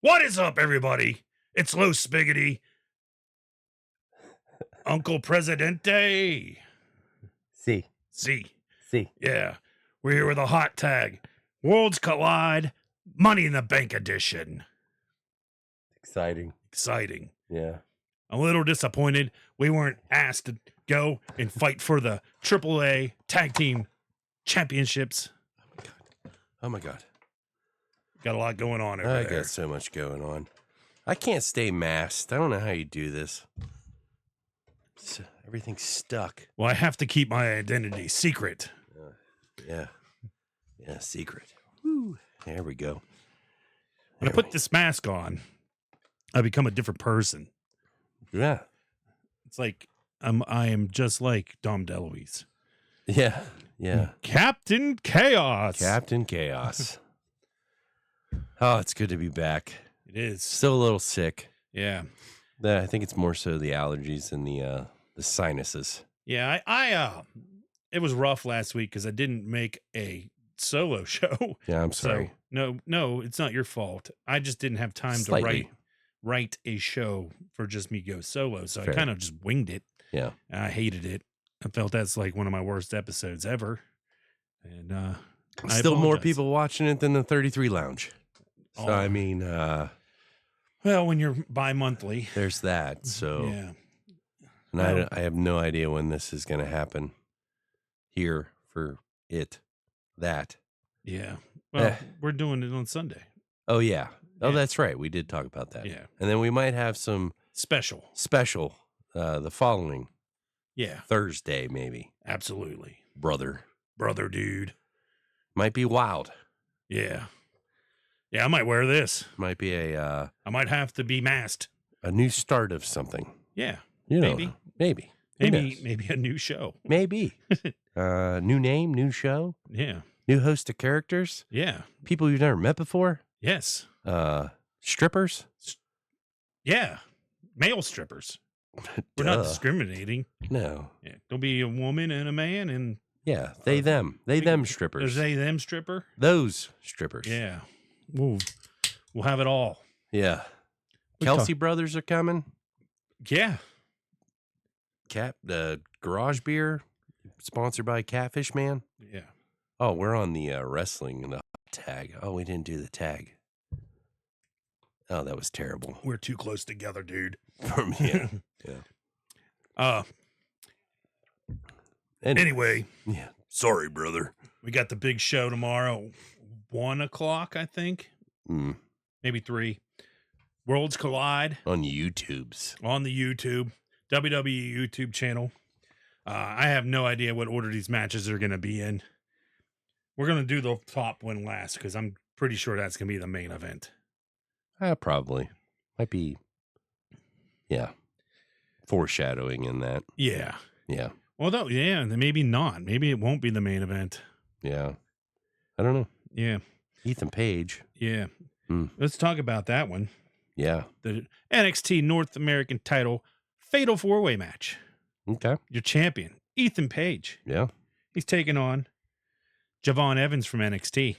What is up, everybody? It's Los Spiggity, Uncle Presidente. See. Yeah, we're here with a hot tag. Worlds Collide, Money in the Bank edition. Exciting. Yeah. A little disappointed we weren't asked to go and fight for the AAA Tag Team Championships. Oh my God. Got a lot going on over I there. got so much going on. I can't stay masked. I don't know how you do this. Everything's stuck. Well, I have to keep my identity secret. Yeah, secret. Woo. There we go. When I put this mask on, I become a different person. Yeah. It's like I am just like Dom DeLuise. Yeah. Captain Chaos. Captain Chaos. Oh, it's good to be back. It is. Still a little sick. Yeah. I think it's more so the allergies and the sinuses. Yeah, I it was rough last week because I didn't make a solo show. Yeah, I'm sorry. So, no, it's not your fault. I just didn't have time Slightly. to write a show for just me go solo. So Fair. I kind of just winged it. Yeah. And I hated it. I felt that's like one of my worst episodes ever. And I Still more apologize. people watching it than the 33 Lounge. So, Oh. I mean, Well, when you're bi-monthly. there's that. So, Yeah. and Well- I have no idea when this is going to happen here for that. Yeah. Well, we're doing it on Sunday. Oh, yeah. Oh, Yeah. that's right. We did talk about that. Yeah. And then we might have some Special. the following Yeah. Thursday, maybe. Absolutely. Brother. Dude. Might be wild. Yeah. Yeah, I might wear this. Might be I might have to be masked. a new start of something. Yeah. You know, Maybe. Maybe. Who knows? Maybe a new show. Maybe. New name, new show, Yeah. new host of characters, Yeah. people you've never met before, Yes. strippers. Yeah. Male strippers. We're not Duh. discriminating. No. Yeah. There'll be a woman and a man and Yeah, they, them strippers. there's a them stripper. Those strippers. Yeah. We'll have it all. Yeah. We Kelsey Brothers are coming. Yeah. The garage beer, sponsored by Catfish Man. Yeah. Oh, we're on the wrestling and the tag. Oh, we didn't do the tag. Oh, that was terrible We're too close together, dude. for me. Yeah. Anyway, Yeah. Sorry, brother. we got the big show tomorrow, 1:00, I think, maybe 3. Worlds Collide On YouTube's. on the YouTube, WWE YouTube channel. I have no idea what order these matches are going to be in. We're going to do the top one last because I'm pretty sure that's going to be the main event. Probably. Might be. Yeah. Foreshadowing in that. Yeah. Yeah. Although, yeah, maybe not. Maybe it won't be the main event. Yeah. I don't know. Yeah. Ethan Page. Yeah. Hmm. Let's talk about that one. Yeah. The NXT North American title fatal 4-way match. Okay. Your champion, Ethan Page. Yeah. He's taking on Javon Evans from NXT.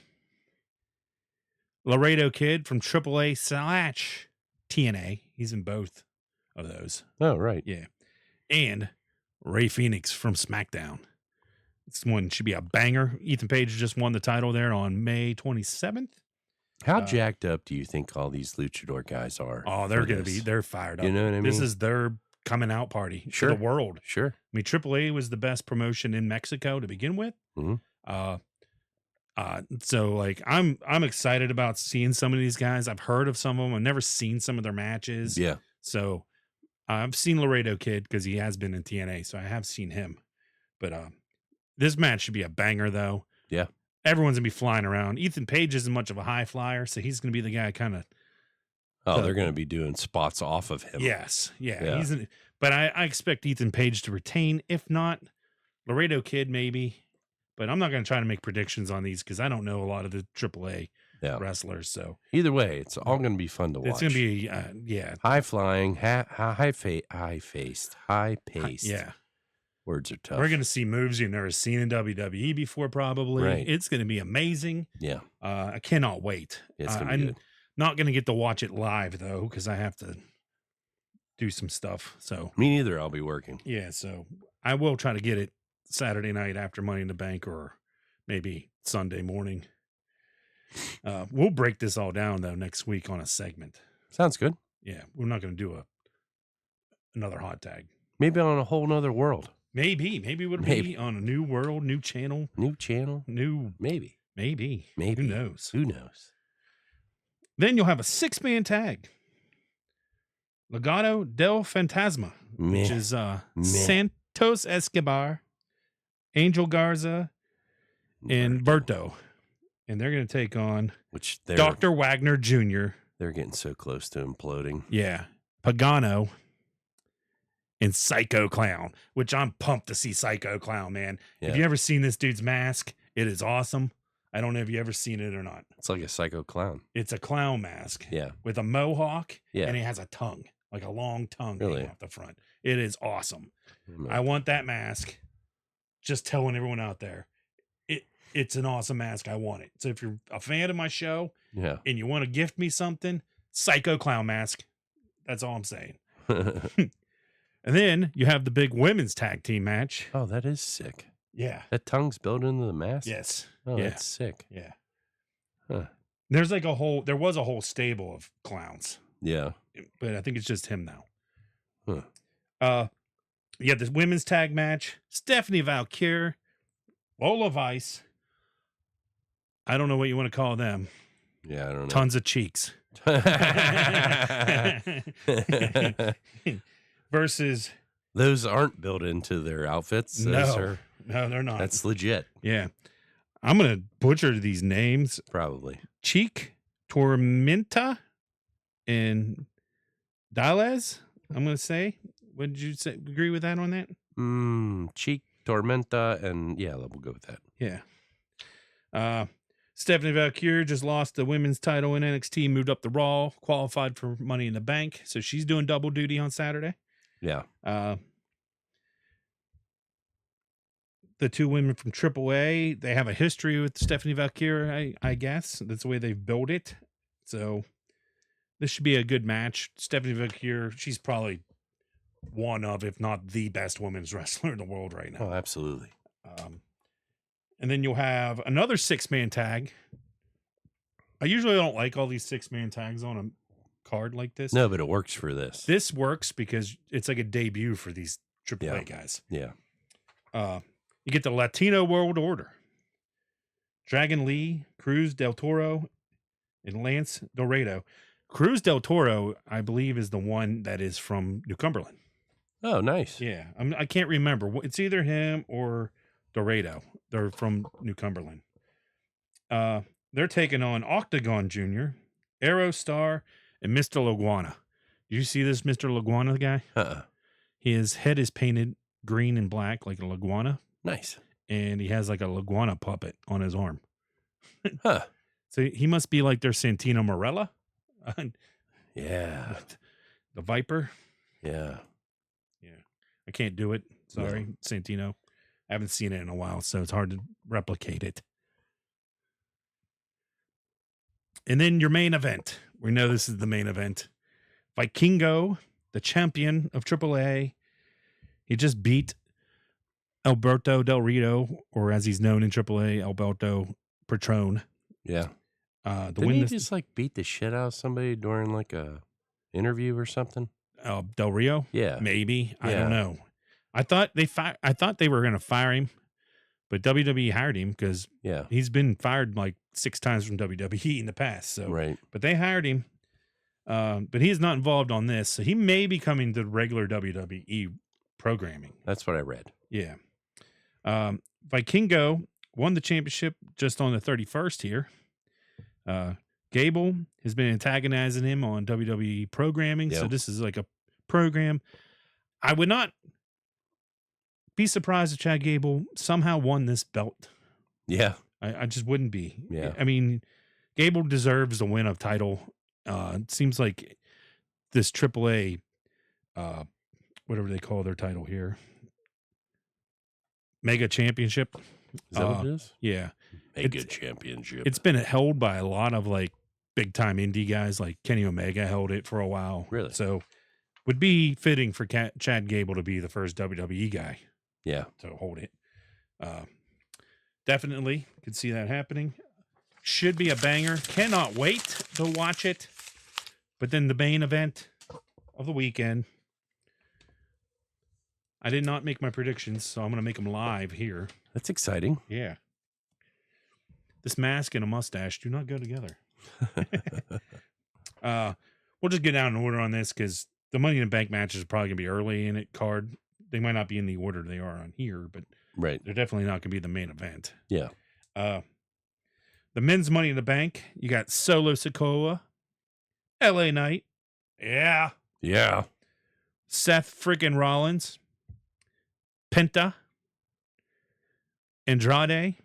Laredo Kid from AAA/TNA. He's in both of those. Oh, right. Yeah. And Ray Phoenix from SmackDown. This one should be a banger. Ethan Page just won the title there on May 27th. How jacked up do you think all these luchador guys are? Oh, they're going to be, they're fired up. You know what I mean? This is their coming out party Sure. to the world. Sure. I mean, AAA was the best promotion in Mexico to begin with. Mhm. So like I'm excited about seeing some of these guys. I've heard of some of them. I've never seen some of their matches. Yeah. So I've seen Laredo Kid because he has been in TNA, so I have seen him. But this match should be a banger, though. Yeah. Everyone's gonna be flying around. Ethan Page isn't much of a high flyer, so he's gonna be the guy kind of. Oh, they're going to be doing spots off of him. Yes, yeah. Yeah. But I expect Ethan Page to retain. If not, Laredo Kid maybe. But I'm not going to try to make predictions on these because I don't know a lot of the AAA wrestlers. So Either way, it's all going to be fun to watch. it's going to be, high flying, high paced. yeah. Words are tough. We're going to see moves you've never seen in WWE before, probably. Right. It's going to be amazing. Yeah. I cannot wait. It's going to be good. Not going to get to watch it live though, because I have to do some stuff. So Me neither. I'll be working. yeah, so I will try to get it Saturday night after Money in the Bank, or maybe Sunday morning. We'll break this all down though next week on a segment. Sounds good. Yeah, we're not going to do another hot tag. Maybe on a whole nother world. Maybe it would be on a new world, new channel, Maybe. Who knows? Who knows? Then you'll have a 6-man tag. Legado del Fantasma, which is Santos Escobar, Angel Garza, and Berto. And they're going to take on Dr. Wagner Jr. They're getting so close to imploding. Yeah. Pagano and Psycho Clown, which I'm pumped to see Psycho Clown, man. Yeah. Have you ever seen this dude's mask? It is awesome. I don't know if you ever seen it or not. It's like a psycho clown. It's a clown mask. Yeah. With a mohawk. Yeah. And he has a tongue, like a long tongue really off the front. It is awesome. I want that mask. Just telling everyone out there. It's an awesome mask. I want it. So if you're a fan of my show and you want to gift me something, Psycho Clown mask. That's all I'm saying. And then you have the big women's tag team match. Oh, that is sick. Yeah. That tongue's built into the mask? Yes. Oh, that's sick. Yeah. Huh. There was a whole stable of clowns. Yeah. But I think it's just him now. Huh. You have this women's tag match. Stephanie Valkyrie, Lola Vice. I don't know what you want to call them. Yeah, I don't know. Tons of cheeks. Versus. Those aren't built into their outfits. No, they're not. That's legit. Yeah. I'm going to butcher these names. Probably. Cheek, Tormenta, and Dalez, I'm going to say. Would you agree with that on that? Cheek, Tormenta, and yeah, we'll go with that. Yeah. Stephanie Valkyrie just lost the women's title in NXT, moved up to Raw, qualified for Money in the Bank. So she's doing double duty on Saturday. Yeah. The two women from AAA, they have a history with Stephanie Valkyrie, I guess. That's the way they've built it. So this should be a good match. Stephanie Valkyrie, she's probably one of, if not the best women's wrestler in the world right now. Oh, absolutely. And then you'll have another 6-man tag. I usually don't like all these 6-man tags on a card like this. No, but it works for this. This works because it's like a debut for these AAA guys. Yeah. You get the Latino World Order. Dragon Lee, Cruz del Toro, and Lance Dorado. Cruz del Toro, I believe, is the one that is from New Cumberland. Oh, nice. Yeah. I can't remember. It's either him or Dorado. They're from New Cumberland. They're taking on Octagon Jr., Aerostar, and Mr. Laguana. Do you see this Mr. Laguana guy? His head is painted green and black like a Laguana. Nice. And he has like a Laguana puppet on his arm. Huh. So he must be like their Santino Marella. Yeah. The Viper. Yeah. Yeah. I can't do it. Sorry, No. Santino. I haven't seen it in a while, so it's hard to replicate it. And then your main event. We know this is the main event. Vikingo, the champion of AAA. He just beat Alberto Del Rio, or as he's known in AAA, Alberto Petrone. Yeah. Didn't he just like beat the shit out of somebody during like a interview or something? Del Rio? Yeah. Maybe. I don't know. I thought they were going to fire him, but WWE hired him because he's been fired like 6 times from WWE in the past. So, right. But they hired him, but he is not involved on this. So he may be coming to regular WWE programming. That's what I read. Yeah. Vikingo won the championship just on the 31st here. Gable has been antagonizing him on WWE programming. Yep. So this is like a program. I would not be surprised if Chad Gable somehow won this belt. Yeah. I just wouldn't be. Yeah. I mean, Gable deserves the win of title. It seems like this AAA, whatever they call their title here, Mega Championship. Is that what it is? Yeah. Mega Championship. It's been held by a lot of like big time indie guys like Kenny Omega held it for a while. Really? So would be fitting for Chad Gable to be the first WWE guy Yeah. to hold it. Definitely could see that happening. Should be a banger. Cannot wait to watch it. But then the main event of the weekend. I did not make my predictions, so I'm going to make them live here. That's exciting. Yeah. This mask and a mustache do not go together. We'll just get down in order on this because the Money in the Bank matches are probably going to be early in it card. They might not be in the order they are on here, but Right. they're definitely not going to be the main event. Yeah. The men's Money in the Bank, you got Solo Sikoa, LA Knight, yeah, Yeah. Seth freaking Rollins, Penta, Andrade,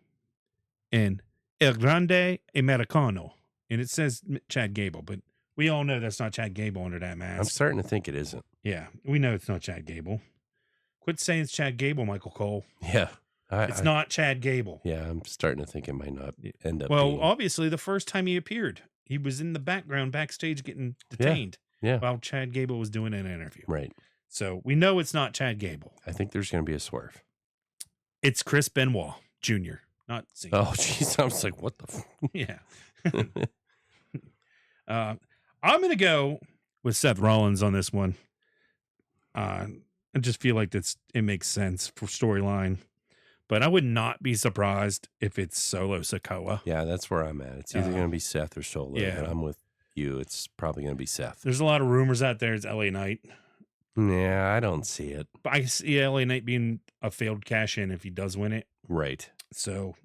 and El Grande Americano. And it says Chad Gable, but we all know that's not Chad Gable under that mask. I'm starting to think it isn't. Yeah, we know it's not Chad Gable. Quit saying it's Chad Gable, Michael Cole. Yeah. It's not Chad Gable. Yeah, I'm starting to think it might not end up Well, being. obviously, the first time he appeared, he was in the background backstage getting detained Yeah. while Chad Gable was doing an interview. Right. So we know it's not Chad Gable. I think there's going to be a swerve. It's Chris Benoit Jr., not Senior. Oh, jeez. I was like, what the? Yeah. I'm going to go with Seth Rollins on this one. I just feel like it makes sense for storyline. But I would not be surprised if it's Solo Sikoa. Yeah, that's where I'm at. It's either going to be Seth or Solo. Yeah. But I'm with you. It's probably going to be Seth. There's a lot of rumors out there. It's LA Knight. Yeah, I don't see it. But I see LA Knight being a failed cash in if he does win it. Right. So,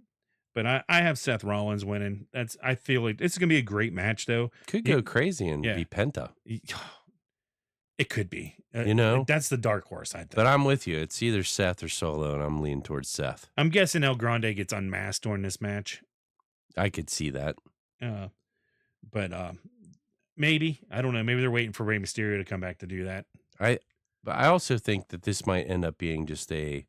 but I have Seth Rollins winning. I feel like it's going to be a great match, though. Could go crazy and be Penta. It could be. You know? That's the dark horse, I think. But I'm with you. It's either Seth or Solo, and I'm leaning towards Seth. I'm guessing El Grande gets unmasked during this match. I could see that. But maybe. I don't know. Maybe they're waiting for Rey Mysterio to come back to do that. But I also think that this might end up being just a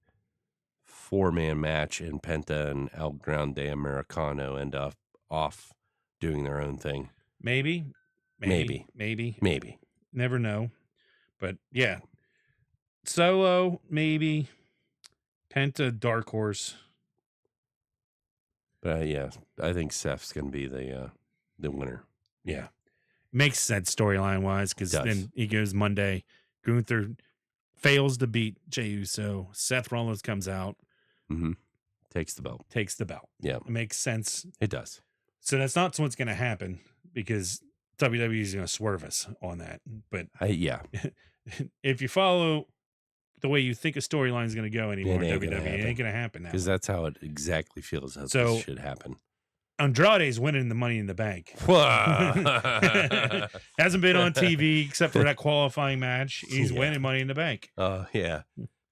4-man match, and Penta and El Grande Americano end up off doing their own thing. Maybe. Never know. But yeah, Solo, maybe. Penta, dark horse. But yeah, I think Seth's going to be the winner. Yeah. Makes sense storyline wise because then he goes Monday. Gunther fails to beat Jey Uso. Seth Rollins comes out. Mm-hmm. Takes the belt. Yeah. It makes sense. It does. So that's not what's going to happen because WWE is going to swerve us on that. But yeah. If you follow the way you think a storyline is going to go anymore in WWE, it ain't going to happen now. Because that's how it exactly feels as this should happen. Andrade's winning the Money in the Bank. Hasn't been on TV except for that qualifying match. He's winning Money in the Bank. Oh, yeah.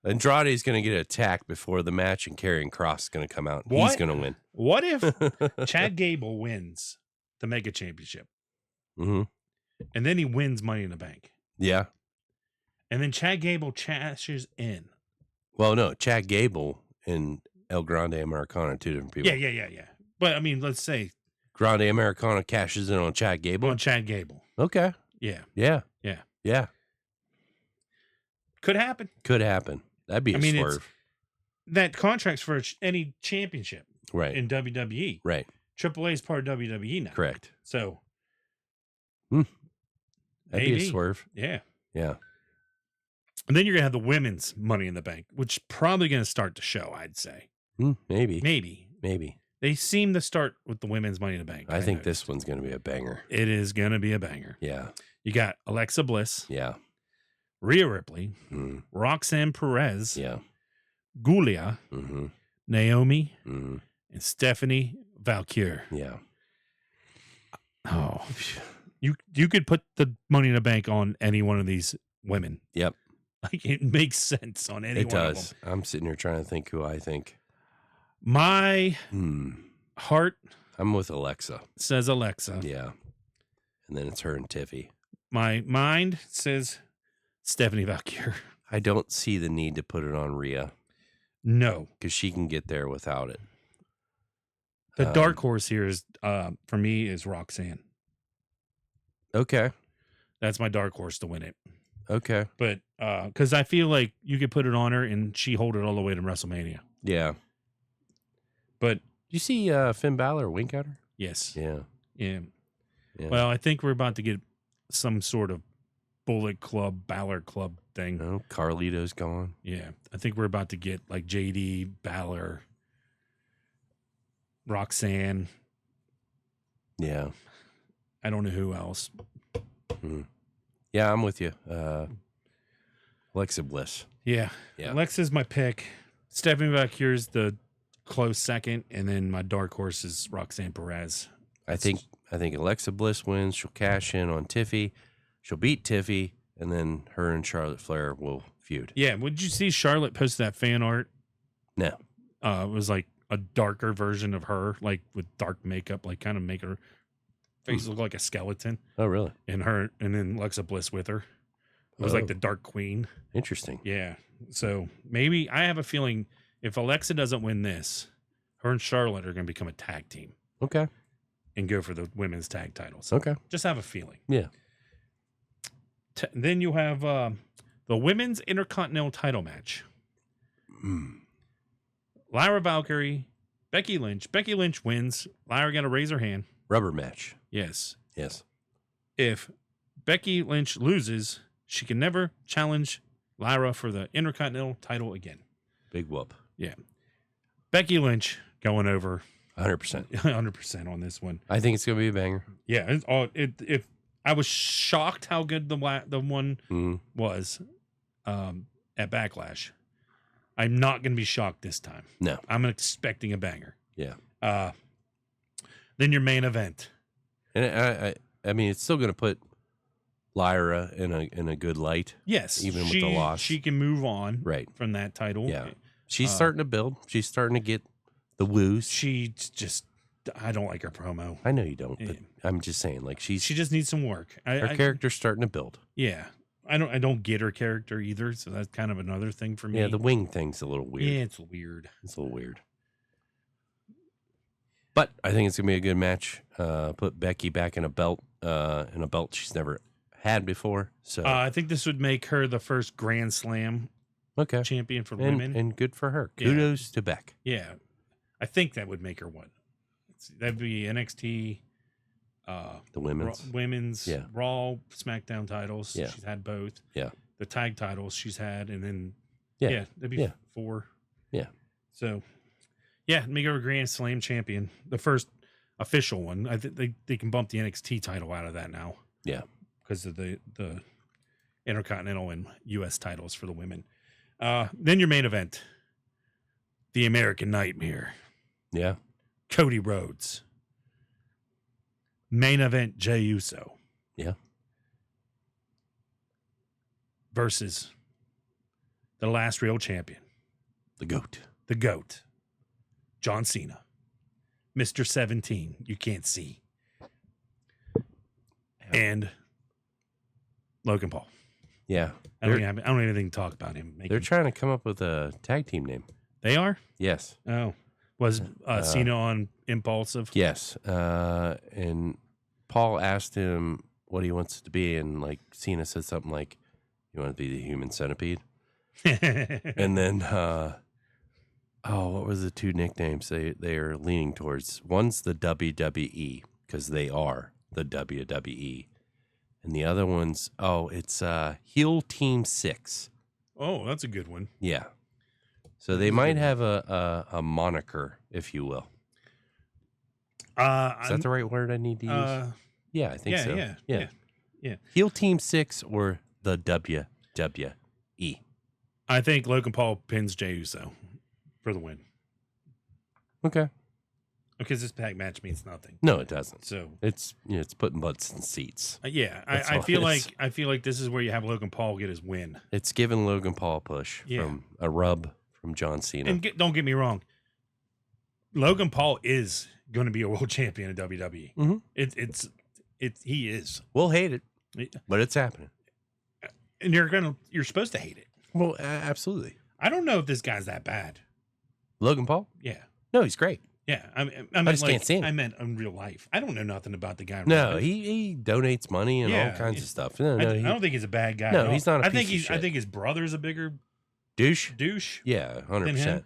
Andrade's going to get attacked before the match, and Karrion Kross is going to come out. He's going to win. What if Chad Gable wins the Mega Championship? Mm-hmm. And then he wins Money in the Bank. Yeah. And then Chad Gable cashes in. Well, no, Chad Gable and El Grande Americano are two different people. Yeah. But, I mean, let's say Grande Americano cashes in on Chad Gable? On Chad Gable. Okay. Yeah. Could happen. That'd be a swerve. That contract's for any championship in WWE. Right. AAA is part of WWE now. Correct. So. That'd be a swerve. Yeah. Yeah. And then you're going to have the women's Money in the Bank, which is probably going to start the show, I'd say. Maybe. They seem to start with the women's Money in the Bank. I think this one's going to be a banger. It is going to be a banger. Yeah. You got Alexa Bliss. Yeah. Rhea Ripley. Roxanne Perez. Yeah. Giulia. Naomi. Mm-hmm. And Stephanie Valkyrie. Yeah. Oh, you could put the Money in the Bank on any one of these women. Yep. Like it makes sense on any one of them. I'm sitting here trying to think who I think. My heart. I'm with Alexa. Says Alexa. Yeah. And then it's her and Tiffy. My mind says Stephanie Valkyrie. I don't see the need to put it on Rhea. No. Because she can get there without it. The dark horse here is, for me, is Roxanne. Okay. That's my dark horse to win it. Okay. But because I feel like you could put it on her and she hold it all the way to WrestleMania. Yeah. But You see Finn Balor wink at her? yes, Yeah. yeah. Yeah. Well, I think we're about to get some sort of Bullet Club, Balor Club thing. Oh, Carlito's gone. Yeah, I think we're about to get like JD, Balor, Roxanne. Yeah. I don't know who else. Yeah, I'm with you. Alexa Bliss. Yeah. Yeah. Alexa's my pick. Stepping back here's the close second, and then my dark horse is Roxanne Perez. I think Alexa Bliss wins. She'll cash in on Tiffy. She'll beat Tiffy, and then her and Charlotte Flair will feud. Yeah. Would you see Charlotte post that fan art? No. It was like a darker version of her, like with dark makeup, like kind of make her face look like a skeleton. Oh, really? And then Alexa Bliss with her. It was like the Dark Queen. Interesting. Yeah. So maybe I have a feeling if Alexa doesn't win this, her and Charlotte are going to become a tag team. Okay. And go for the women's tag titles. Okay. Just have a feeling. Yeah. Then you have the women's intercontinental title match. Lyra Valkyrie, Becky Lynch. Becky Lynch wins. Lyra got to raise her hand. Rubber match. Yes. Yes. If Becky Lynch loses, she can never challenge Lyra for the Intercontinental title again. Big whoop. Yeah. Becky Lynch going over 100%. 100% on this one. I think it's going to be a banger. Yeah. If I was shocked how good the one was at Backlash. I'm not going to be shocked this time. No. I'm expecting a banger. Yeah. Then your main event. And I mean, it's still going to put Lyra in a good light. Yes. Even with the loss. She can move on from that title. Yeah. She's starting to build. She's starting to get the woos. I don't like her promo. I know you don't, but I'm just saying, like she just needs some work. Her character's starting to build. Yeah. I don't get her character either, so that's kind of another thing for me. Yeah, the wing thing's a little weird. Yeah, it's weird. It's a little weird. But I think it's gonna be a good match. Put Becky back in a belt she's never had before. So I think this would make her the first Grand Slam champion for women. And good for her. Kudos to Beck. Yeah. I think that would make her one. That'd be NXT, the women's Raw, SmackDown titles. Yeah. She's had both. Yeah. The tag titles she's had, and then that'd be 4. Yeah. So make her a Grand Slam champion, the first official one. I think they can bump the NXT title out of that now. Yeah, because of the Intercontinental and U.S. titles for the women. Then your main event, the American Nightmare. Yeah. Cody Rhodes. Main event, Jey Uso. Yeah. Versus the last real champion. The GOAT. The GOAT. John Cena. Mr. 17. You can't see. And Logan Paul. Yeah. I don't have anything to talk about him. They're trying to come up with a tag team name. They are? Yes. Oh. Was Cena on Impulsive? Yes. And Paul asked him what he wants it to be, and like Cena said something like, "You want to be the human centipede?" And then what was the two nicknames they are leaning towards? One's the WWE, because they are the WWE. And the other one's it's Heel Team 6. Oh, that's a good one. Yeah. So they might have a moniker, if you will. Is that the right word I need to use? Yeah, I think so. Yeah. Heel Team 6 or the WWE. I think Logan Paul pins Jey Uso for the win. Okay. Because this tag match means nothing. No, it doesn't. So it's putting butts in seats. I feel like this is where you have Logan Paul get his win. It's giving Logan Paul a push from a rub from John Cena. And don't get me wrong, Logan Paul is going to be a world champion in WWE. Mm-hmm. He is. We'll hate it, but it's happening. And you're supposed to hate it. Well, absolutely. I don't know if this guy's that bad. Logan Paul? Yeah. No, he's great. Yeah, I I just can't see him. I meant in real life. I don't know nothing about the guy. In real No, life. he donates money and all kinds of stuff. No, I no, I don't think he's a bad guy. No, at all. he's not a I think piece of shit. I think his brother's a bigger douche. Yeah, than 100%. him.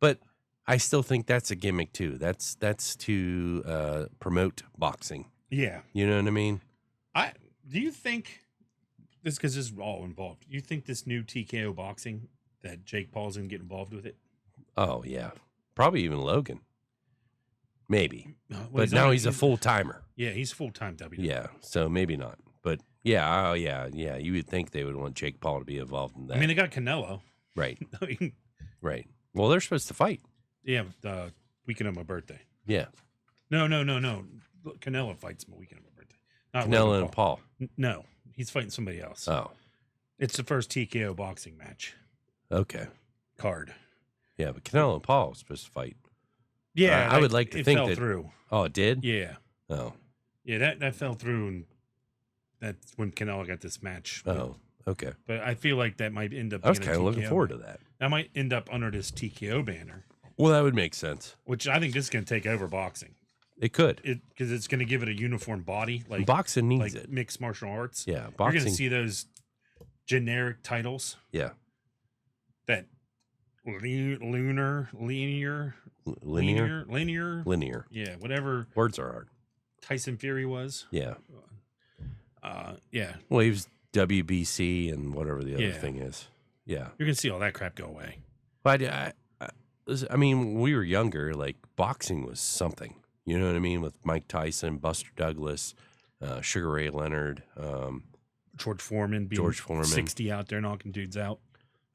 But I still think that's a gimmick too. That's to promote boxing. Yeah, You know what I mean? Do you think this, because this is all involved? You think this new TKO boxing that Jake Paul's gonna get involved with it? Oh yeah, probably even Logan. Maybe, Well, but now he's a full timer. Yeah, he's full time WWE. Yeah, so maybe not. But yeah, yeah. You would think they would want Jake Paul to be involved in that. I mean, they got Canelo. Right, I mean, right. Well, they're supposed to fight. yeah, the weekend of my birthday. Yeah, No. Canelo fights my weekend of my birthday. Not Canelo Logan and Paul. No, he's fighting somebody else. Oh, It's the first TKO boxing match okay. card. Yeah, but Canelo and Paul are supposed to fight. Yeah, I would like to think fell that. through. Oh, it did? Yeah, Oh, yeah, that fell through, and that's when Canelo got this match. oh, okay. But I feel like that might end up. I was being a kind of looking TKO. forward to that. That might end up under this TKO banner, Well, that would make sense. which I think this is going to take over boxing. It could. Because it's going to give it a uniform body, like Boxing needs like it. mixed martial arts. Yeah, You're boxing. going to see those generic titles. Yeah, That linear. linear. Yeah, whatever Words are hard. Tyson Fury was. Yeah. Yeah, Well, he was WBC and whatever the other Yeah. thing is. Yeah. you're gonna see all that crap go away. But I mean, when we were younger, like boxing was something. You know what I mean? With Mike Tyson, Buster Douglas, Sugar Ray Leonard. George Foreman being George Foreman. 60 out there knocking dudes out.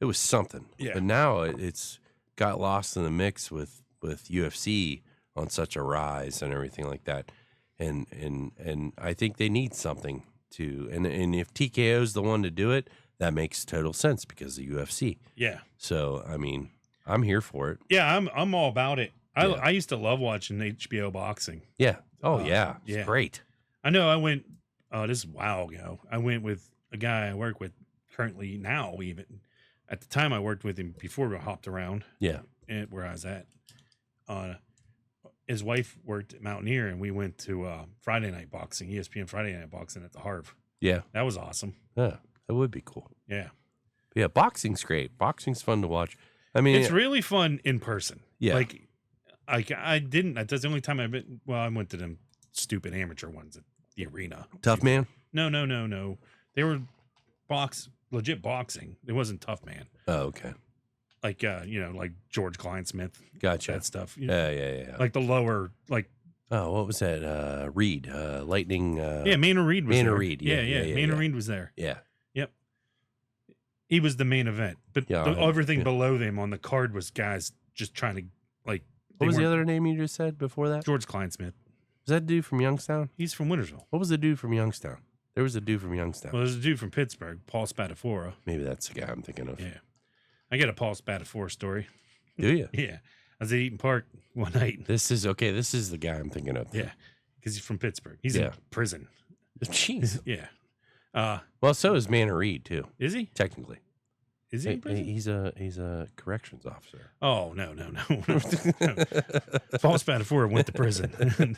It was something. Yeah. But now it's got lost in the mix with UFC on such a rise and everything like that. And I think they need something to, and if TKO is the one to do it, that makes total sense because of UFC. Yeah, So, I mean, I'm here for it. yeah, I'm all about it. Yeah. I used to love watching HBO boxing. Yeah. Oh, yeah. It's yeah. great. I know I went. This is a while ago. I went with a guy I work with currently now. Even at the time, I worked with him before we hopped around. Yeah. And where I was at. His wife worked at Mountaineer, and we went to Friday night boxing, ESPN Friday night boxing at the Harv. Yeah. That was awesome. Yeah. That would be cool. Yeah, But yeah. Boxing's great. Boxing's fun to watch. I mean, it's really fun in person. Yeah. Like I didn't. That's the only time I've been. Well, I went to them stupid amateur ones at the arena. Tough Man. No. They were legit boxing. It wasn't Tough Man. Oh, okay. Like like George Kleinsmith, Gotcha. that stuff. Yeah. Like the lower, like Oh, what was that? Reed, Lightning. Maynard Reed was Maynard there. Reed, Yeah, yeah, Maynard yeah. Reed was there. Yeah. He was the main event, but Yeah, everything yeah. below them on the card was guys just trying to like. What was the weren't- other name you just said before that? George Kleinsmith. Was that dude from Youngstown? He's from Wintersville. What was the dude from Youngstown? There was a dude from Youngstown. Well, there's a dude from Pittsburgh, Paul Spadafora. Maybe that's the guy I'm thinking of. Yeah, I got a Paul Spadafora story. Do you? Yeah, I was at Eaton Park one night. This is okay. This is the guy I'm thinking of. Yeah, because he's from Pittsburgh. He's Yeah. in prison. Jeez. Yeah. Well, so is Maynard Reed too. Is he? Technically, Is he in prison? he's a corrections officer. Oh no. Paul Spadafora went to prison.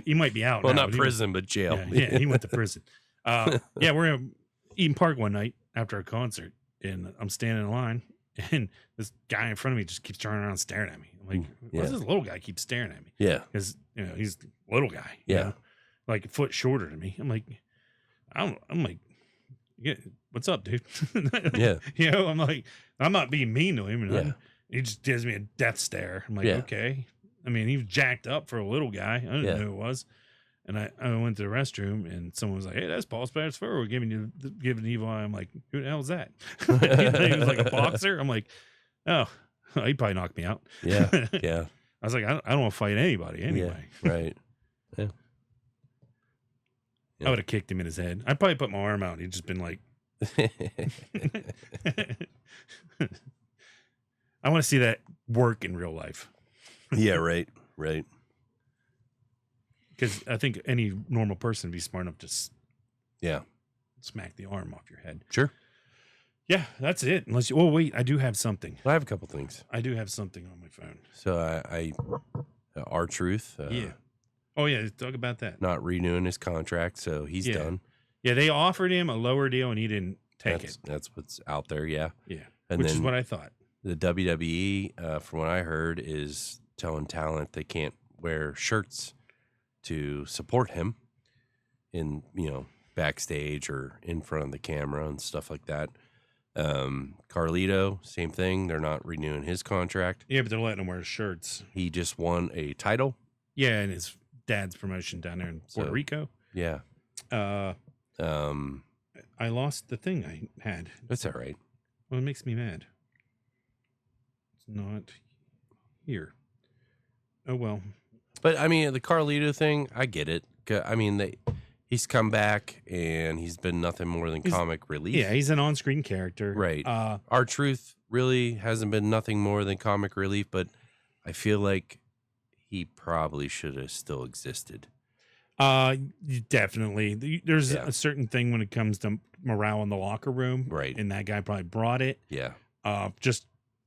He might be out. Well, now, not but he prison, but jail. Yeah, he went to prison. We're in Eaton Park one night after a concert, and I'm standing in line, and this guy in front of me just keeps turning around staring at me. I'm like, why does this little guy keep staring at me? Yeah. Because he's a little guy. you Yeah. know, like a foot shorter than me. I'm like, I'm like, yeah, what's up, dude? Yeah. I'm like, I'm not being mean to him. And Yeah. he just gives me a death stare. I'm like, Yeah. okay. I mean, he was jacked up for a little guy. I didn't Yeah. know who it was. And I went to the restroom, and someone was like, "Hey, that's Paul Spadafora. We're giving evil eye." I'm like, "Who the hell is that?" He was like a boxer. I'm like, "Oh, he probably knocked me out." Yeah. Yeah. I was like, "I don't want to fight anybody anyway." Yeah. Right. Yeah. I would have kicked him in his head. I'd probably put my arm out. And he'd just been like, I want to see that work in real life. Yeah. Right. Right. Because I think any normal person would be smart enough to Yeah. smack the arm off your head. Sure. Yeah, that's it. Unless you, wait, I do have something. Well, I have a couple things. I do have something on my phone. So I R-Truth. Yeah. Oh, yeah. Talk about that. Not renewing his contract, so he's done. Yeah, they offered him a lower deal, and he didn't take it. That's what's out there, yeah. Yeah, and which is then what I thought. The WWE, from what I heard, is telling talent they can't wear shirts to support him in, backstage or in front of the camera and stuff like that. Carlito, same thing. They're not renewing his contract. Yeah, but they're letting him wear shirts. He just won a title. Yeah, and his dad's promotion down there in Puerto Rico. Yeah. I lost the thing I had. That's all right. Well, it makes me mad. It's not here. Oh, well. But, I mean, the Carlito thing, I get it. I mean, he's come back, and he's been nothing more than comic relief. Yeah, he's an on-screen character. Right. R-Truth really hasn't been nothing more than comic relief, but I feel like he probably should have still existed. Definitely. There's a certain thing when it comes to morale in the locker room. Right. And that guy probably brought it. Yeah. Just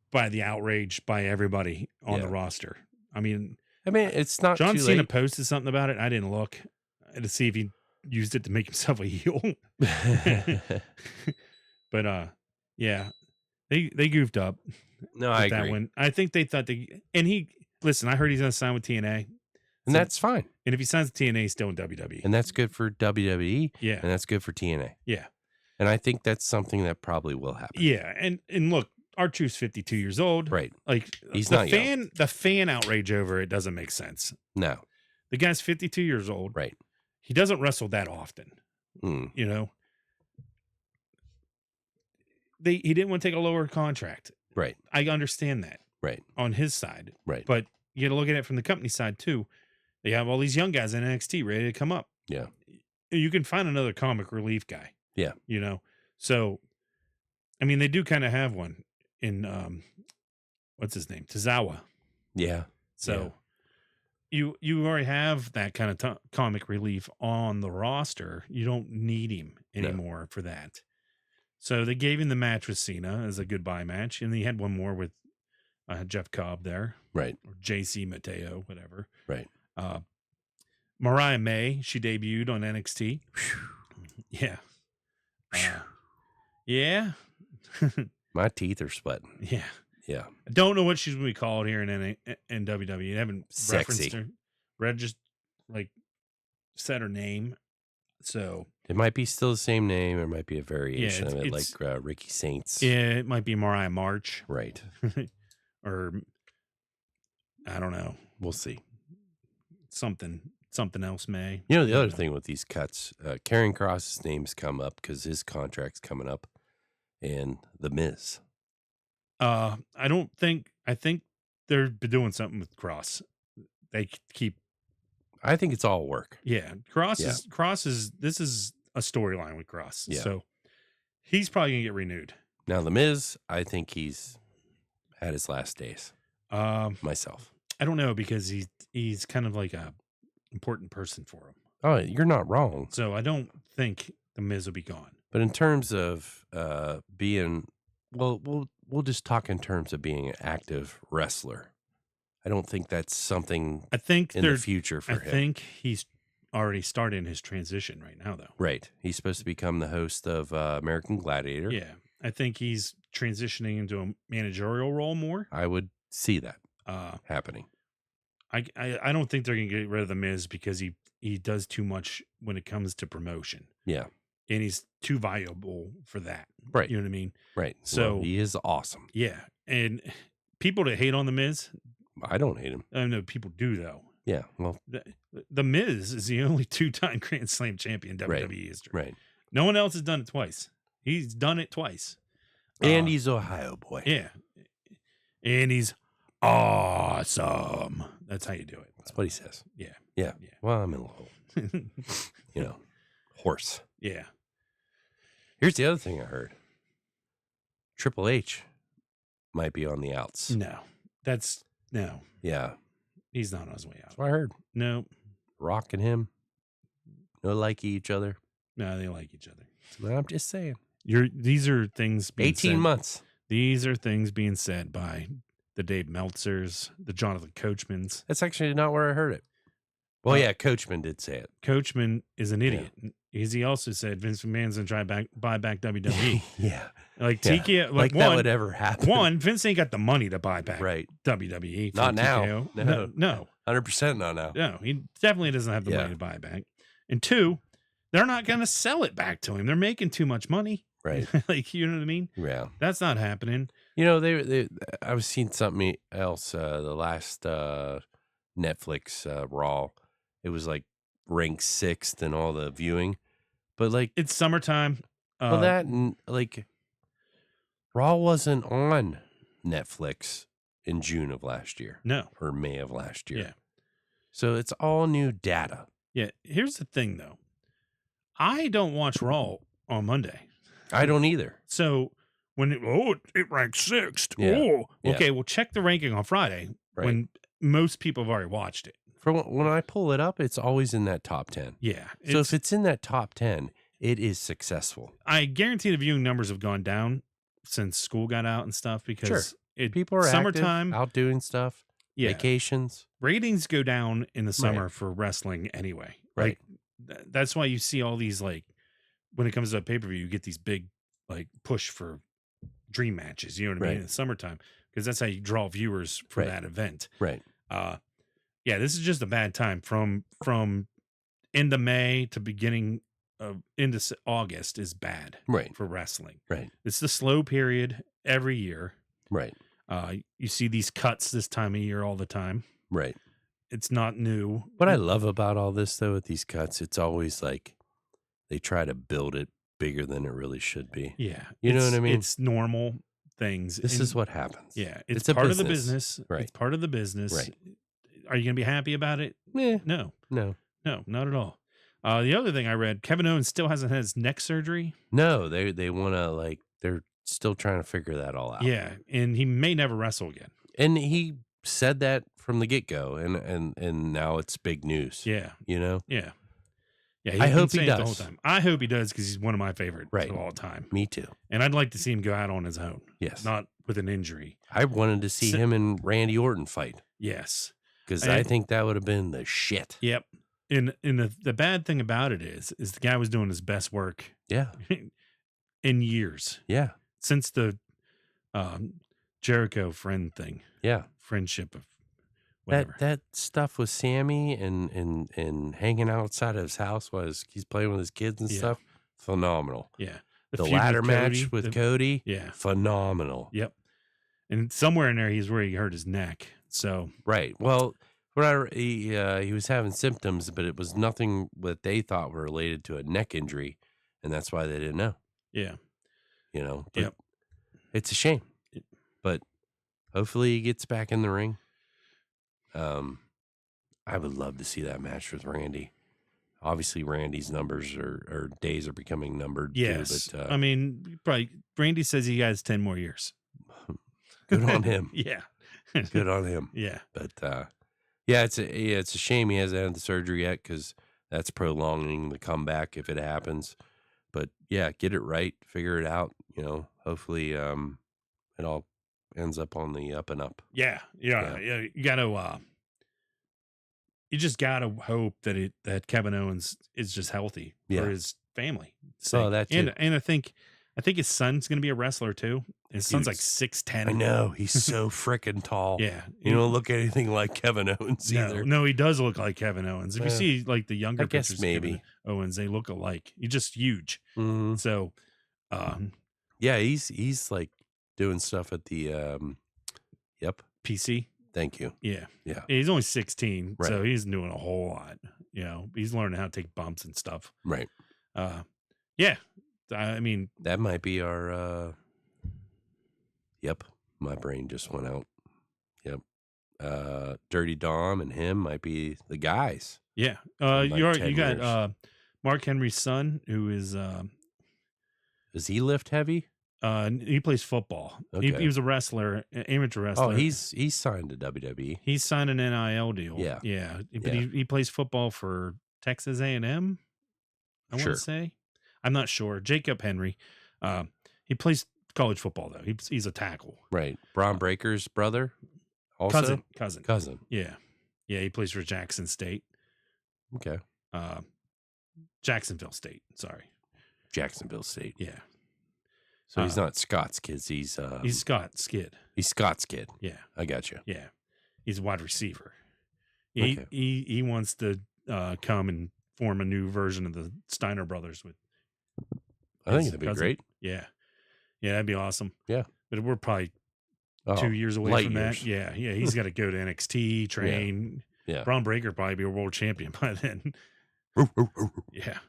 by the outrage by everybody on the roster. I mean, it's not John too Cena late. posted something about it. I didn't look to see if he used it to make himself a heel. But yeah, they goofed up. No, I agree. That one. I think they thought listen, I heard he's going to sign with TNA. And that's fine. And if he signs with TNA, he's still in WWE. And that's good for WWE. Yeah. And that's good for TNA. Yeah. And I think that's something that probably will happen. Yeah. And look, R-Truth's 52 years old. Right. Like he's the not young. The fan outrage over it doesn't make sense. No. The guy's 52 years old. Right. He doesn't wrestle that often. Mm. He didn't want to take a lower contract. Right. I understand that. Right. On his side. Right. But you got to look at it from the company side too. They have all these young guys in NXT ready to come up. Yeah. You can find another comic relief guy. Yeah. So, I mean, they do kind of have one in, what's his name? Tozawa. Yeah. So you already have that kind of comic relief on the roster. You don't need him anymore for that. So they gave him the match with Cena as a goodbye match. And he had one more with Jeff Cobb there. Right. Or JC Mateo, whatever. Right. Mariah May, she debuted on NXT. Yeah. Yeah. My teeth are sweating. Yeah. Yeah. I don't know what she's going to be called here in WWE. I haven't referenced her. Said her name. So it might be still the same name, or it might be a variation of it, like Ricky Saints. Yeah, it might be Mariah March. Right. Or I don't know. We'll see. Something else may. The other thing with these cuts, Karrion Kross's name's come up because his contract's coming up, and The Miz. I think they're doing something with Kross. They keep. I think it's all work. Yeah, Kross is. This is a storyline with Kross. Yeah. So he's probably gonna get renewed. Now The Miz, I think he's had his last days. Myself. I don't know, because he's kind of like a important person for him. Oh, you're not wrong. So I don't think The Miz will be gone. But in terms of being, we'll just talk in terms of being an active wrestler. I don't think that's something I think in the future for him. I think he's already starting his transition right now, though. Right. He's supposed to become the host of American Gladiator. Yeah. I think he's transitioning into a managerial role more. I would see that happening. I don't think they're going to get rid of The Miz because he does too much when it comes to promotion. Yeah. And he's too valuable for that. Right. You know what I mean? Right. So he is awesome. Yeah. And people that hate on The Miz. I don't hate him. I know people do, though. Yeah. Well, the Miz is the only 2-time Grand Slam champion in WWE history. Right. No one else has done it twice. He's done it twice. And he's Ohio boy. Yeah. And he's awesome. That's how you do it. That's what he says. Yeah. Yeah. Well, I'm in a little, horse. Yeah. Here's the other thing I heard. Triple H might be on the outs. No. Yeah. He's not on his way out. That's what I heard. No. Rock and him. No like each other. No, they like each other. So I'm just saying. These are things being 18 said. months. These are things being said by the Dave Meltzers, the Jonathan Coachmans. That's actually not where I heard it. Well, Uh, yeah, Coachman did say it. Coachman is an idiot. Because he also said Vince McMahon's going to buy back WWE. Yeah. Like Yeah. TKO, Like that would ever happen. One, Vince ain't got the money to buy back Right. WWE. Not now. TKO. No. 100% not now. No, he definitely doesn't have the money to buy it back. And two, they're not going to sell it back to him. They're making too much money. Right. Like, you know what I mean? Yeah. That's not happening. You know, I was seeing something else. The last Netflix Raw, it was like ranked 6th in all the viewing. But like, It's summertime. well, that and like, Raw wasn't on Netflix in June of last year. No. Or May of last year. Yeah. So it's all new data. Yeah. Here's the thing, though. I don't watch Raw on Monday. I don't either. So when it ranks 6th. Yeah. Oh, Yeah. okay. Well, check the ranking on Friday when most people have already watched it. When I pull it up, it's always in that top 10. Yeah. So if it's in that top 10, it is successful. I guarantee the viewing numbers have gone down since school got out and stuff because People are summertime active, out doing stuff, vacations. Ratings go down in the summer for wrestling anyway. Right. Like that's why you see all these, like, when it comes to a pay-per-view, you get these big like push for dream matches, you know what I mean, in the summertime, because that's how you draw viewers for that event. Right. Yeah, this is just a bad time from end of May to beginning of into August is bad for wrestling. Right. It's the slow period every year. Right. You see these cuts this time of year all the time. Right. It's not new. What I love about all this, though, with these cuts, it's always like they try to build it bigger than it really should be. Yeah. You know what I mean? It's normal things. This is what happens. Yeah. It's part of the business. Right. It's part of the business. Right. Are you going to be happy about it? No, not at all. The other thing I read, Kevin Owens still hasn't had his neck surgery. No, they want to, like, they're still trying to figure that all out. Yeah. And he may never wrestle again. And he said that from the get-go, and now it's big news. Yeah. You know? Yeah. Yeah. I hope he does. The whole time. I hope he does because he's one of my favorites of all time. Me too. And I'd like to see him go out on his own. Yes. Not with an injury. I wanted to see him and Randy Orton fight. Yes. Because I think that would have been the shit. Yep. And the bad thing about it is the guy was doing his best work. Yeah. In years. Yeah. Since the Jericho friend thing. Yeah. Friendship of whatever. That stuff with Sammy and hanging outside of his house while he's playing with his kids and stuff. Phenomenal. Yeah. The ladder match with Cody. Yeah. Phenomenal. Yep. And somewhere in there, he's where he hurt his neck. So right. Well, he was having symptoms, but it was nothing that they thought were related to a neck injury, and that's why they didn't know. Yeah. You know. But it's a shame. But hopefully he gets back in the ring. I would love to see that match with Randy. Obviously, Randy's numbers or days are becoming numbered. Yes. Too, but I mean, probably Randy says he has 10 more years. Good on him. Yeah. Good on him. Yeah. But yeah, it's a shame he hasn't had the surgery yet because that's prolonging the comeback if it happens. But yeah, get it right, figure it out. You know, hopefully it all ends up on the up and up. Yeah. You gotta you just gotta hope that Kevin Owens is just healthy for his family. So that's and I think his son's gonna be a wrestler too. His son's like 6'10". I know, he's so freaking tall. Yeah, you don't look anything like Kevin Owens either. No, he does look like Kevin Owens. If you see like the younger pictures, maybe of Owens, they look alike. He's just huge. Mm-hmm. So, yeah, he's like doing stuff at the PC. Thank you. Yeah. Yeah. He's only 16, right. So he's doing a whole lot. You know, he's learning how to take bumps and stuff. Right. Yeah. I mean, that might be our. Yep, my brain just went out. Yep. Dirty Dom and him might be the guys. Yeah. You got Mark Henry's son, who is. Does he lift heavy? He plays football. Okay. He was a wrestler, amateur wrestler. Oh, he's signed to WWE. He's signed an NIL deal. Yeah. Yeah. But he plays football for Texas A&M, I want to say. I'm not sure. Jacob Henry. He plays college football though. He's a tackle. Right. Braun Breaker's brother. Also Cousin. Yeah. He plays for Jackson State. Okay. Jacksonville State. Sorry. Jacksonville State. Yeah. So he's not Scott's kids. He's Scott Skid. He's Scott's kid. Yeah. I got you. Yeah. He's a wide receiver. Okay. He wants to come and form a new version of the Steiner brothers with. I think it'd be great. Yeah. Yeah, that'd be awesome. Yeah. But we're probably 2 years away from that. Yeah. He's got to go to NXT, train. Yeah. Braun Breaker probably be a world champion by then. Yeah.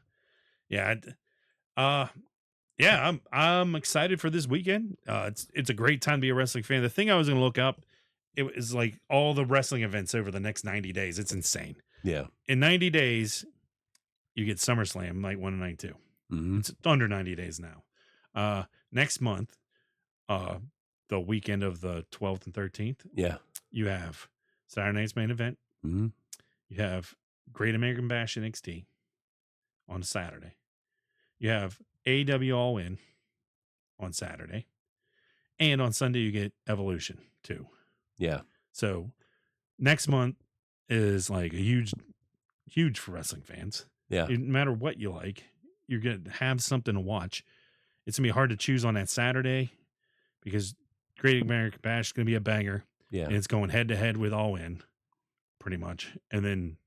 Yeah. I'm excited for this weekend. It's a great time to be a wrestling fan. The thing I was going to look up, it was like all the wrestling events over the next 90 days. It's insane. Yeah. In 90 days, you get SummerSlam night 1 and night 2. Mm-hmm. It's under 90 days now. Next month, the weekend of the 12th and 13th, you have Saturday night's main event. Mm-hmm. You have Great American Bash NXT on Saturday. You have AEW All In on Saturday. And on Sunday, you get Evolution too. Yeah. So next month is like a huge for wrestling fans. Yeah. No matter what you like, you're going to have something to watch. It's going to be hard to choose on that Saturday because Great American Bash is going to be a banger. Yeah. And it's going head to head with All In pretty much. And then,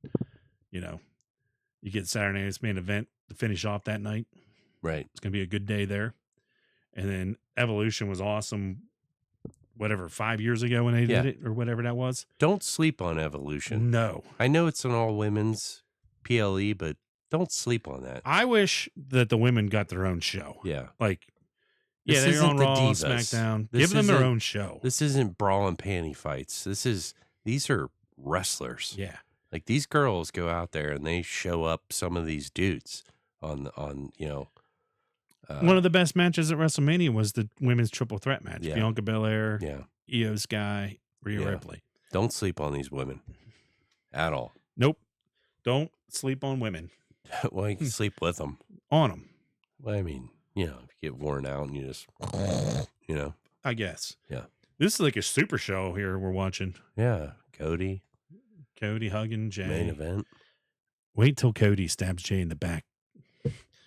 you get Saturday night's main event to finish off that night. Right. It's going to be a good day there. And then Evolution was awesome, 5 years ago when they did it or whatever that was. Don't sleep on Evolution. No. I know it's an all women's PLE, but don't sleep on that. I wish that the women got their own show. Yeah. They're on Raw, Divas. SmackDown. Give them their own show. This isn't brawl and panty fights. These are wrestlers. Yeah. Like these girls go out there and they show up some of these dudes on one of the best matches at WrestleMania was the women's triple threat match. Yeah. Bianca Belair, Yeah. Io Sky, Rhea Yeah. Ripley. Don't sleep on these women at all. Nope. Don't sleep on women. Well, you can sleep with them. On them. Well, I mean, if you get worn out and you just, I guess. Yeah. This is like a super show here we're watching. Yeah. Cody hugging Jay. main event. Wait till Cody stabs Jay in the back.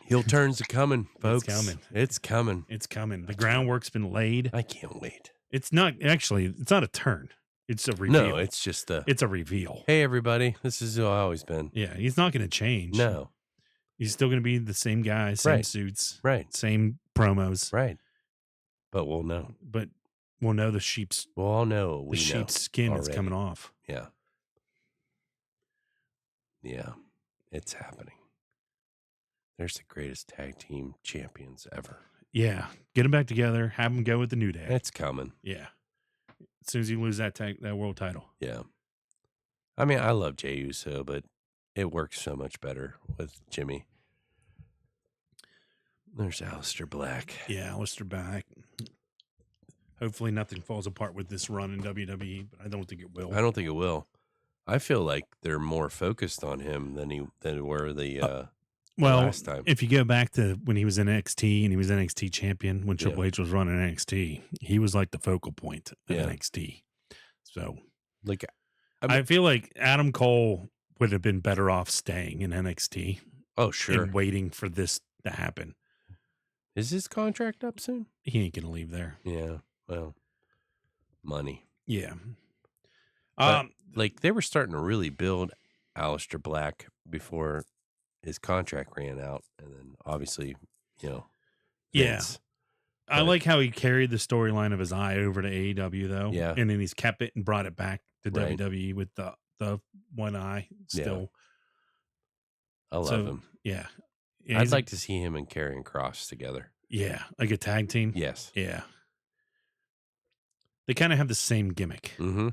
Heel turns are coming, folks. It's coming. The groundwork's been laid. I can't wait. It's not a turn. It's a reveal. No, it's just it's a reveal. Hey, everybody. This is who I've always been. Yeah. He's not going to change. No. He's still going to be the same guy, same Right. suits, Right. same promos. Right. But we'll know. But we'll know the sheep's We'll all know. We know sheep's skin is already. coming off. Yeah. Yeah. It's happening. There's the greatest tag team champions ever. Yeah. Get them back together. Have them go with the New Day. It's coming. Yeah. As soon as you lose that world title. Yeah. I mean, I love Jey Uso, but it works so much better with Jimmy. There's Aleister Black. Yeah, Aleister Black. Hopefully nothing falls apart with this run in WWE, but I don't think it will. I don't think it will. I feel like they're more focused on him than were the last time. If you go back to when he was in NXT and he was NXT champion, when Triple H was running NXT, he was like the focal point of NXT. So, I feel like Adam Cole would have been better off staying in NXT. Oh, sure. And waiting for this to happen. Is his contract up soon? He ain't going to leave there. Yeah. Well, money. Yeah. They were starting to really build Aleister Black before his contract ran out. And then obviously, Vince. I like how he carried the storyline of his eye over to AEW though. Yeah. And then he's kept it and brought it back to WWE with the one eye still. I love him. Yeah. I'd like to see him and Karrion Kross together. Yeah. Like a tag team. Yes. Yeah. They kind of have the same gimmick. Mm-hmm.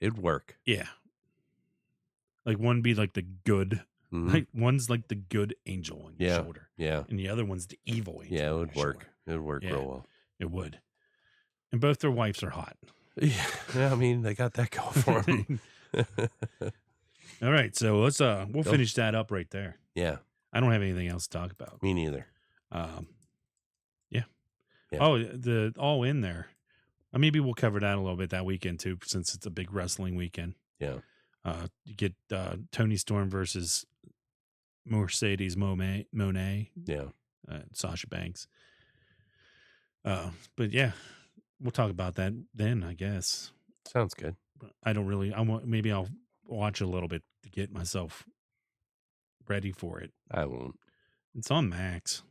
It'd work. Yeah. Like one be like the good. Mm-hmm. Like one's like the good angel on your shoulder. Yeah. And the other one's the evil angel. Yeah, it would work. It would work real well. It would. And both their wives are hot. Yeah, I mean, they got that going for them. All right. So let's we'll finish that up right there. Yeah. I don't have anything else to talk about. Me neither. Yeah. Yeah. Oh, the All In there. Maybe we'll cover that a little bit that weekend too, since it's a big wrestling weekend. Yeah. You get Tony Storm versus Mercedes Monet, Yeah. Sasha Banks. But yeah, we'll talk about that then, I guess. Sounds good. I don't really. Maybe I'll watch a little bit to get myself ready for it. I won't. It's on Max.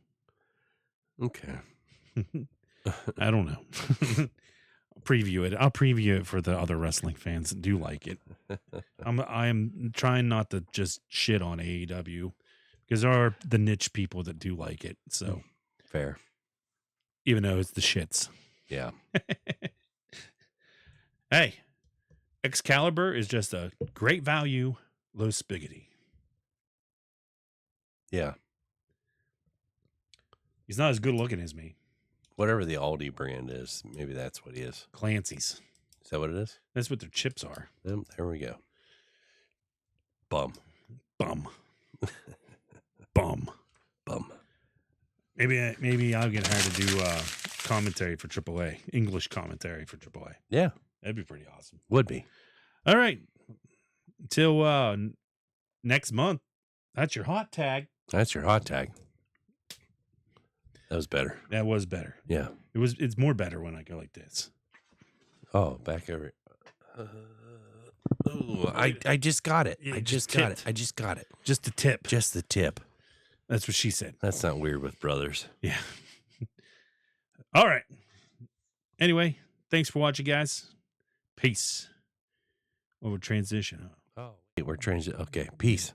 Okay. I don't know. Preview it. I'll preview it for the other wrestling fans that do like it. I'm trying not to just shit on AEW because there are the niche people that do like it. So fair. Even though it's the shits. Yeah. Hey, Excalibur is just a great value, low spiggity. Yeah. He's not as good looking as me. Whatever the Aldi brand is, maybe that's what he is. Clancy's. Is that what it is? That's what their chips are. There we go. Bum. Bum. Maybe I'll get hired to do commentary for AAA, English commentary for AAA. Yeah. That'd be pretty awesome. Would be. All right. Until next month, that's your hot tag. That's your hot tag. That was better. That was better. Yeah. It's more better when I go like this. Oh, back over. I just got it. I just got it. Just the tip. Just the tip. That's what she said. That's not weird with brothers. Yeah. All right. Anyway, thanks for watching, guys. Peace. Over transition. Oh, wait, we're transition. Okay. Peace.